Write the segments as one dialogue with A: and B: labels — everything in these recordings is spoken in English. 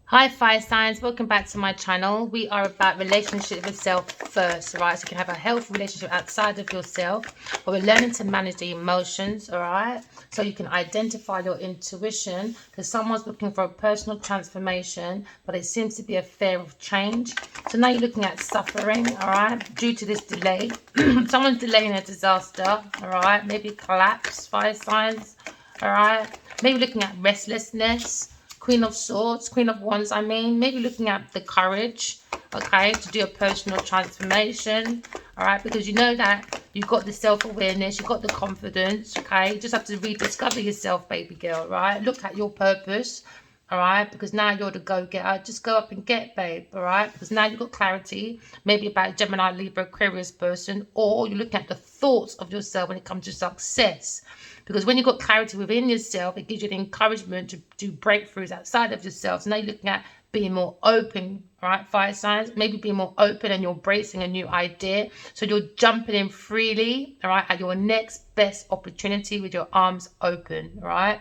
A: Hi fire signs, welcome back to my channel. We are about relationship with self first, all right? So you can have a healthy relationship outside of yourself, but we're learning to manage the emotions, all right? So you can identify your intuition, because someone's looking for a personal transformation, but it seems to be a fear of change. So now you're looking at suffering, all right, due to this delay. Someone's delaying a disaster, all right? Maybe collapse, fire signs, all right? Maybe looking at restlessness. Queen of Swords, Queen of Wands, I mean. Maybe looking at the courage, okay, to do a personal transformation, all right, because you know that you've got the self-awareness, you've got the confidence, okay. You just have to rediscover yourself, baby girl, right? Look at your purpose, all right, because now you're the go-getter. Just go up and get, babe, all right, because now you've got clarity, maybe about Gemini, Libra, Aquarius person, or you're looking at the thoughts of yourself when it comes to success. Because when you've got clarity within yourself, it gives you the encouragement to do breakthroughs outside of yourself. So now you're looking at being more open, right? Fire signs, maybe being more open and you're embracing a new idea. So you're jumping in freely, all right, at your next best opportunity with your arms open, all right?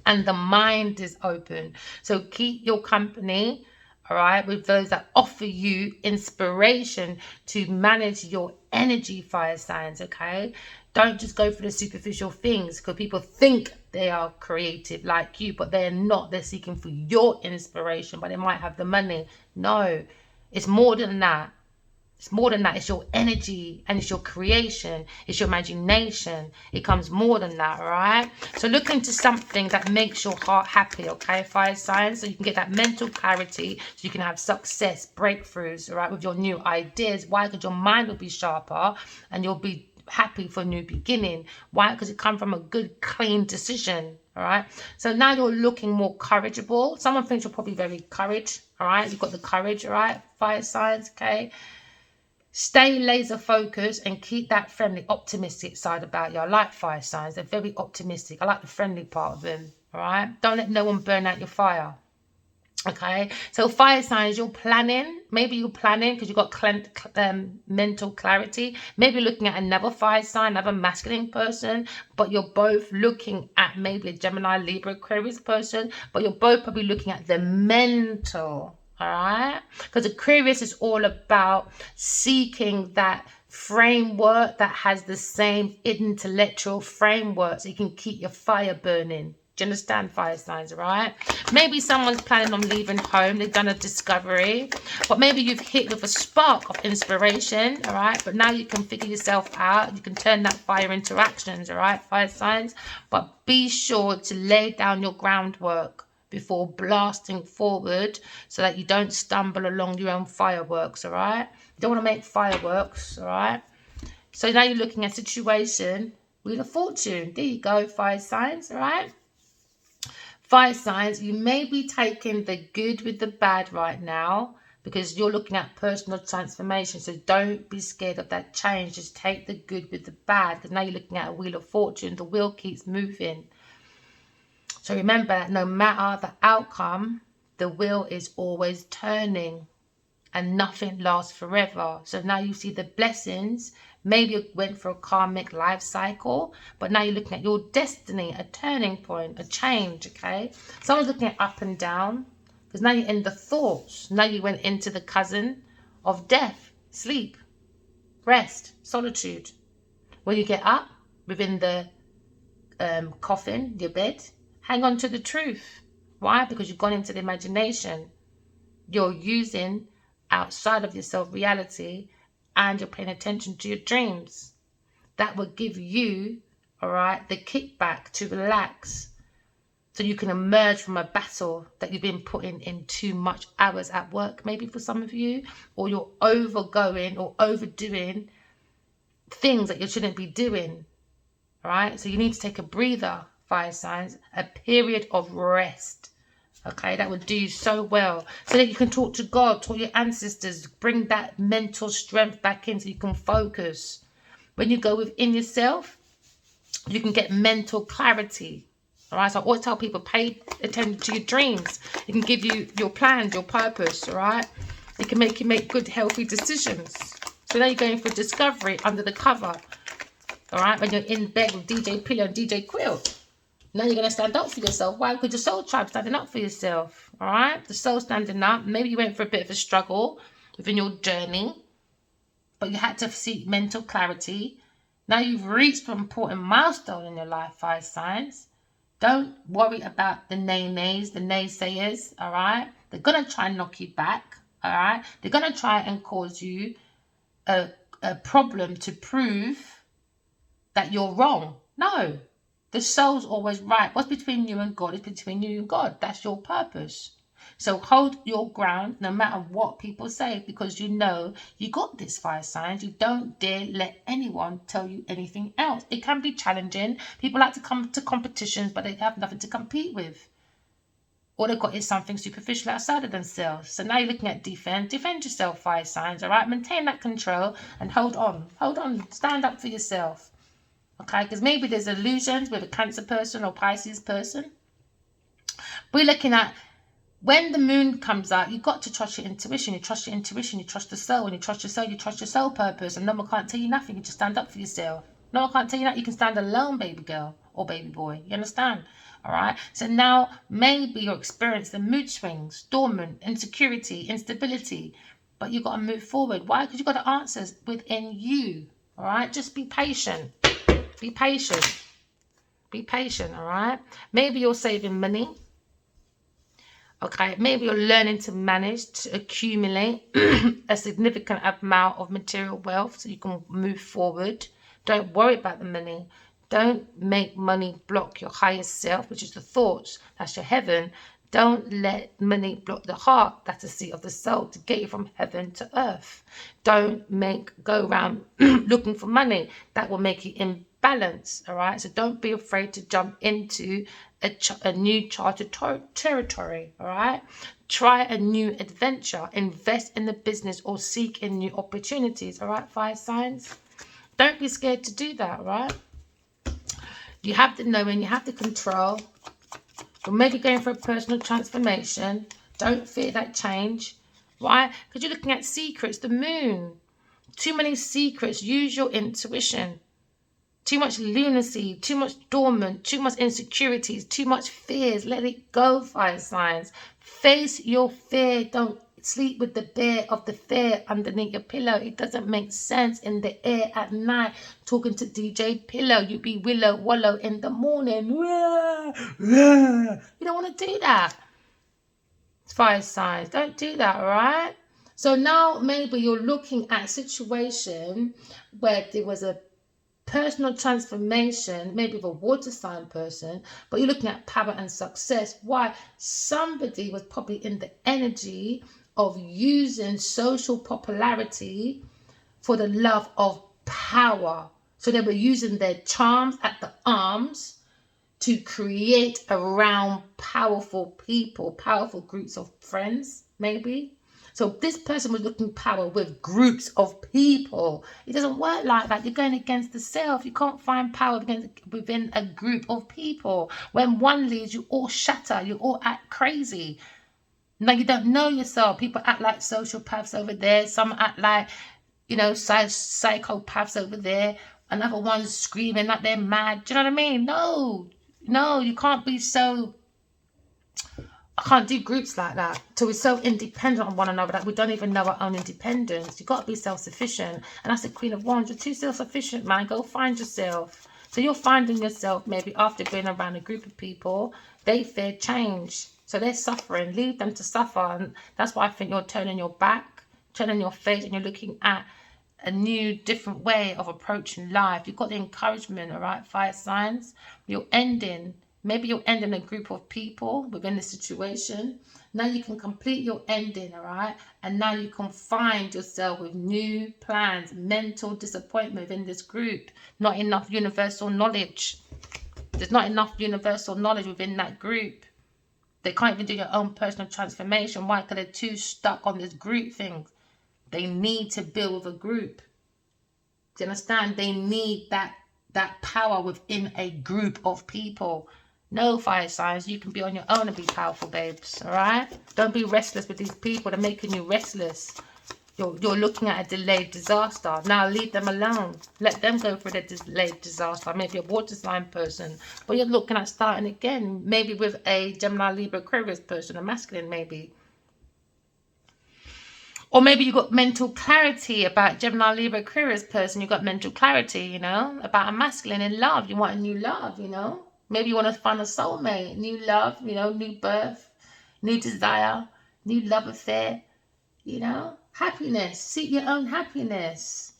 A: And the mind is open. So keep your company, all right, with those that offer you inspiration to manage your energy, fire signs, okay? Don't just go for the superficial things, because people think they are creative like you, but they're not. They're seeking for your inspiration, but they might have the money. No, it's more than that. It's more than that. It's your energy and it's your creation. It's your imagination. It comes more than that, all right? So look into something that makes your heart happy, okay, fire signs? So you can get that mental clarity, so you can have success, breakthroughs, all right, with your new ideas. Why? Because your mind will be sharper and you'll be happy for a new beginning. Why? Because it comes from a good, clean decision, all right? So now you're looking more courageable. Someone thinks you're probably very courage, all right? You've got the courage, all right, fire signs, okay? Stay laser focused and keep that friendly, optimistic side about you. I like fire signs. They're very optimistic. I like the friendly part of them. All right. Don't let no one burn out your fire. Okay. So fire signs, you're planning. Maybe you're planning because you've got mental clarity. Maybe looking at another fire sign, another masculine person, but you're both looking at maybe a Gemini, Libra, Aquarius person, but you're both probably looking at the mental. All right, because Aquarius is all about seeking that framework that has the same intellectual framework, so you can keep your fire burning. Do you understand, fire signs? Right? Maybe someone's planning on leaving home. They've done a discovery, but maybe you've hit with a spark of inspiration. All right, but now you can figure yourself out. You can turn that fire into actions. All right, fire signs. But be sure to lay down your groundwork before blasting forward, so that you don't stumble along your own fireworks, all right? You don't want to make fireworks, all right? So now you're looking at situation, Wheel of Fortune. There you go, fire signs, all right? Fire signs, you may be taking the good with the bad right now, because you're looking at personal transformation. So don't be scared of that change. Just take the good with the bad, because now you're looking at a Wheel of Fortune. The wheel keeps moving. So remember that no matter the outcome, the wheel is always turning and nothing lasts forever. So now you see the blessings. Maybe you went for a karmic life cycle, but now you're looking at your destiny, a turning point, a change, okay? Someone's looking at up and down, because now you're in the thoughts. Now you went into the cousin of death, sleep, rest, solitude. When you get up within the coffin, your bed, hang on to the truth. Why? Because you've gone into the imagination. You're using outside of yourself reality, and you're paying attention to your dreams. That will give you, all right, the kickback to relax, so you can emerge from a battle that you've been putting in too much hours at work, maybe for some of you, or you're overgoing or overdoing things that you shouldn't be doing. All right, so you need to take a breather, fire signs, a period of rest. Okay, that would do you so well, so that you can talk to God, talk to your ancestors, bring that mental strength back in, so you can focus. When you go within yourself, you can get mental clarity. All right, so I always tell people, pay attention to your dreams. It can give you your plans, your purpose. All right, it can make you make good, healthy decisions. So now you're going for discovery under the cover. All right, when you're in bed with DJ Pillow and DJ Quilt. Now you're going to stand up for yourself. Why? Because your soul tribe standing up for yourself. All right? The soul standing up. Maybe you went for a bit of a struggle within your journey, but you had to seek mental clarity. Now you've reached an important milestone in your life, fire signs. Don't worry about the nays, the naysayers, all right? They're going to try and knock you back, all right? They're going to try and cause you a problem to prove that you're wrong. No. The soul's always right. What's between you and God is between you and God. That's your purpose. So hold your ground no matter what people say, because you know you got this, fire signs. You don't dare let anyone tell you anything else. It can be challenging. People like to come to competitions, but they have nothing to compete with. All they've got is something superficial outside of themselves. So now you're looking at defend. Defend yourself, fire signs, all right? Maintain that control and hold on. Hold on. Stand up for yourself. Okay, because maybe there's illusions with a Cancer person or Pisces person. We're looking at when the moon comes out, you've got to trust your intuition. You trust your intuition, you trust the soul. When you trust your soul, you trust your soul purpose. And no one can't tell you nothing. You just stand up for yourself. No one can't tell you that. You can stand alone, baby girl or baby boy. You understand? All right. So now maybe you're experiencing mood swings, dormant, insecurity, instability. But you've got to move forward. Why? Because you've got the answers within you. All right. Just be patient. Be patient. Be patient, all right? Maybe you're saving money. Okay, maybe you're learning to manage, to accumulate a significant amount of material wealth so you can move forward. Don't worry about the money. Don't make money block your highest self, which is the thoughts. That's your heaven. Don't let money block the heart. That's the seat of the soul to get you from heaven to earth. Don't go around looking for money. That will make you imbalance, all right? So don't be afraid to jump into a new charted territory, all right? Try a new adventure. Invest in the business or seek in new opportunities, all right, fire signs? Don't be scared to do that, all right? You have the knowing, you have the control. You're maybe going for a personal transformation. Don't fear that change. Why? Because you're looking at secrets, the moon. Too many secrets. Use your intuition. Too much lunacy, too much dormant, too much insecurities, too much fears. Let it go, fire signs. Face your fear. Don't sleep with the bear of the fear underneath your pillow. It doesn't make sense in the air at night talking to DJ Pillow. You be willow wallow in the morning. You don't want to do that. Fire signs. Don't do that, all right? So now maybe you're looking at a situation where there was a personal transformation, maybe of a water sign person, but you're looking at power and success. Why? Somebody was probably in the energy of using social popularity for the love of power. So they were using their charms at the arms to create around powerful people, powerful groups of friends, maybe. So this person was looking power with groups of people. It doesn't work like that. You're going against the self. You can't find power within a group of people. When one leaves, you all shatter. You all act crazy. Now you don't know yourself. People act like sociopaths over there. Some act like, psychopaths over there. Another one's screaming like they're mad. Do you know what I mean? No, you can't be so... I can't do groups like that. So we're so independent on one another that we don't even know our own independence. You've got to be self-sufficient. And that's the Queen of Wands. You're too self-sufficient, man. Go find yourself. So you're finding yourself maybe after being around a group of people. They fear change. So they're suffering. Leave them to suffer. And that's why I think you're turning your back, turning your face, and you're looking at a new, different way of approaching life. You've got the encouragement, all right, fire signs. Maybe you're ending a group of people within the situation. Now you can complete your ending, all right? And now you can find yourself with new plans, mental disappointment within this group. Not enough universal knowledge. There's not enough universal knowledge within that group. They can't even do your own personal transformation. Why? Because they're too stuck on this group thing. They need to build a group. Do you understand? They need that power within a group of people. No, fire signs, you can be on your own and be powerful, babes, all right? Don't be restless with these people. They're making you restless. You're looking at a delayed disaster. Now leave them alone. Let them go through the delayed disaster. Maybe a water sign person. But you're looking at starting again. Maybe with a Gemini, Libra, Aquarius person, a masculine maybe. Or maybe you got mental clarity about Gemini, Libra, Aquarius person. You got mental clarity, you know, about a masculine in love. You want a new love, you know. Maybe you want to find a soulmate, new love, you know, new birth, new desire, new love affair, you know. Happiness. Seek your own happiness.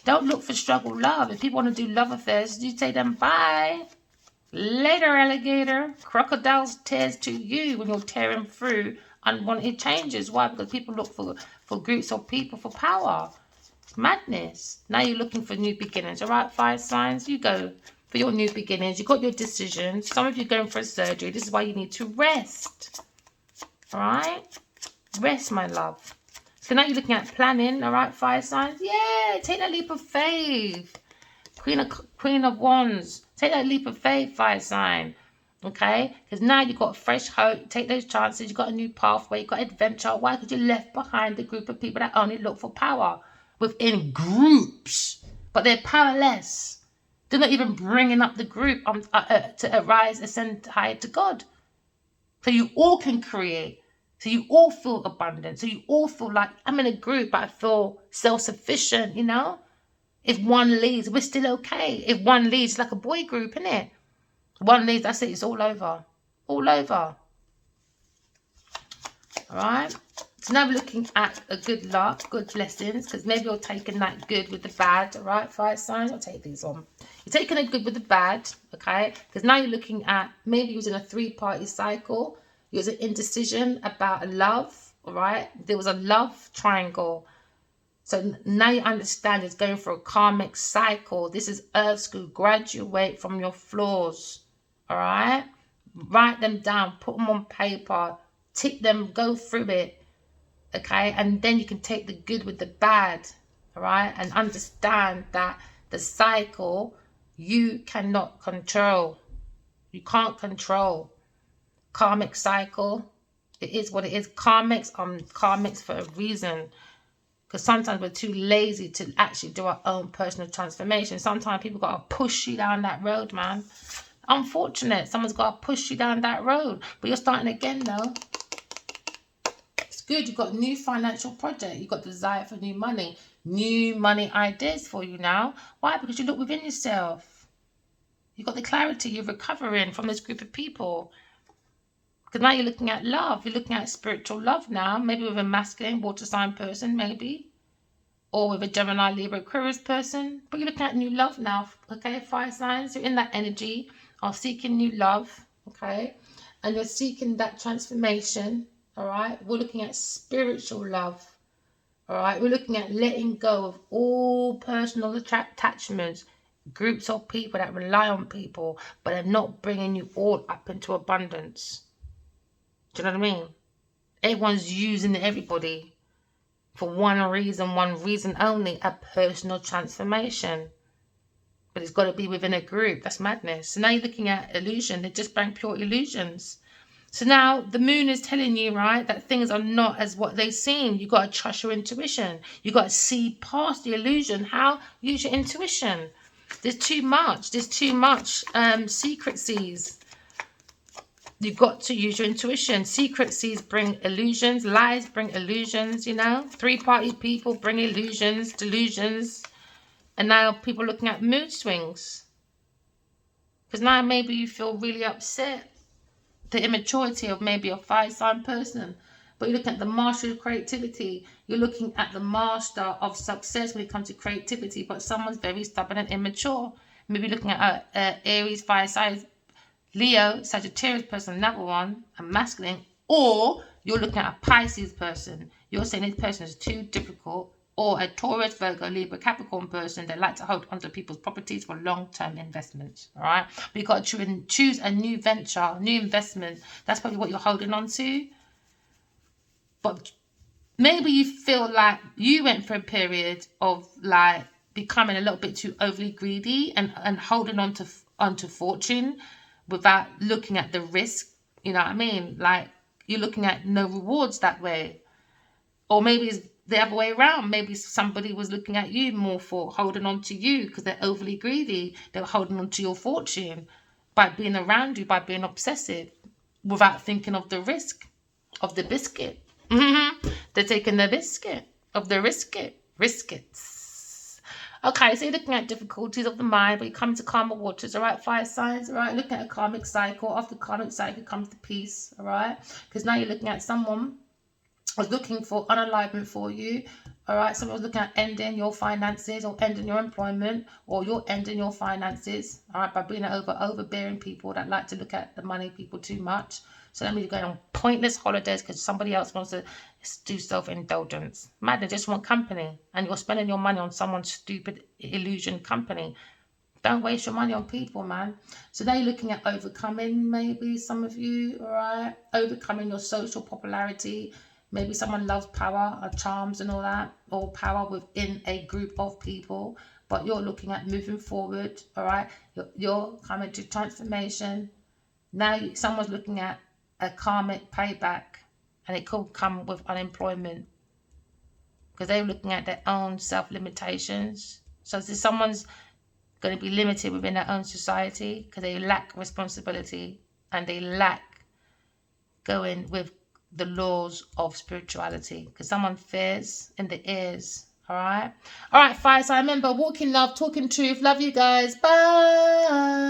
A: Don't look for struggle love. If people want to do love affairs, you say them bye. Later, alligator. Crocodile's tears to you when you're tearing through unwanted changes. Why? Because people look for groups of people for power. It's madness. Now you're looking for new beginnings. All right, fire signs, you go for your new beginnings. You got your decisions. Some of you going for a surgery. This is why you need to rest. All right? Rest, my love. So now you're looking at planning. All right, fire signs. Yeah, take that leap of faith. Queen of Wands. Take that leap of faith, fire sign. Okay? Because now you've got fresh hope. Take those chances. You've got a new pathway. You've got adventure. Why? Because you left behind a group of people that only look for power within groups. But they're powerless. They're not even bringing up the group to arise, ascend higher to God. So you all can create. So you all feel abundant. So you all feel like, I'm in a group, but I feel self-sufficient, you know? If one leads, we're still okay. If one leads, like a boy group, isn't it? One leads, that's it. It's all over. All over. All right? So now we're looking at a good luck, good blessings, because maybe you're taking that good with the bad, all right? Fire signs, I'll take these on. You're taking a good with the bad, okay? Because now you're looking at maybe using a three-party cycle. There's an indecision about a love, all right? There was a love triangle. So now you understand it's going for a karmic cycle. This is Earth School. Graduate from your flaws. All right? Write them down. Put them on paper. Tick them. Go through it. Okay? And then you can take the good with the bad. All right? And understand that the cycle you cannot control. You can't control. Karmic cycle. It is what it is. Karmics for a reason. Because sometimes we're too lazy to actually do our own personal transformation. Sometimes people got to push you down that road, man. Unfortunate. Someone's got to push you down that road. But you're starting again, though. It's good. You've got a new financial project. You've got desire for new money. New money ideas for you now. Why? Because you look within yourself. You've got the clarity. You're recovering from this group of people. Because now you're looking at love. You're looking at spiritual love now. Maybe with a masculine water sign person, maybe. Or with a Gemini, Libra, Aquarius person. But you're looking at new love now. Okay, fire signs. You're in that energy of seeking new love. Okay. And you're seeking that transformation. All right. We're looking at spiritual love. All right. We're looking at letting go of all personal attachments. Groups of people that rely on people. But are not bringing you all up into abundance. Do you know what I mean? Everyone's using everybody for one reason only, a personal transformation. But it's got to be within a group. That's madness. So now you're looking at illusion. They just bring pure illusions. So now the moon is telling you, right, that things are not as what they seem. You got to trust your intuition. You got to see past the illusion. How? Use your intuition. There's too much. There's too much secrecies. You've got to use your intuition. Secrecies bring illusions. Lies bring illusions, you know. Three-party people bring illusions, delusions. And now people are looking at mood swings. Because now maybe you feel really upset. The immaturity of maybe a fire-sign person. But you're looking at the master of creativity. You're looking at the master of success when it comes to creativity. But someone's very stubborn and immature. Maybe looking at Aries, fire-sign, Leo, Sagittarius person, another one, a masculine, or you're looking at a Pisces person. You're saying this person is too difficult, or a Taurus, Virgo, Libra, Capricorn person that like to hold onto people's properties for long-term investments. All right, but you've got to choose a new venture, new investment. That's probably what you're holding on to. But maybe you feel like you went for a period of like becoming a little bit too overly greedy and holding onto fortune without looking at the risk, you know what I mean? Like, you're looking at no rewards that way. Or maybe it's the other way around. Maybe somebody was looking at you more for holding on to you because they're overly greedy. They were holding on to your fortune by being around you, by being obsessive, without thinking of the risk of the biscuit. They're taking the biscuit of the riskets. Okay, so you're looking at difficulties of the mind, but you come to karma waters, all right, fire signs, all right, looking at a karmic cycle. After the karmic cycle comes the peace, all right, because now you're looking at someone was looking for unalignment for you, all right. Someone was looking at ending your finances or ending your employment, or you're ending your finances, all right, by being overbearing people that like to look at the money people too much. So that means you're going on pointless holidays because somebody else wants to do self-indulgence. Imagine, just want company and you're spending your money on someone's stupid illusion company. Don't waste your money on people, man. So now you're looking at overcoming, maybe some of you, all right? Overcoming your social popularity. Maybe someone loves power or charms and all that, or power within a group of people. But you're looking at moving forward, all right? You're coming to transformation. Now someone's looking at a karmic payback, and it could come with unemployment because they're looking at their own self-limitations. So someone's going to be limited within their own society because they lack responsibility and they lack going with the laws of spirituality because someone fears in the ears. All right, fire sign. Remember, walk in love, talking truth. Love you guys. Bye.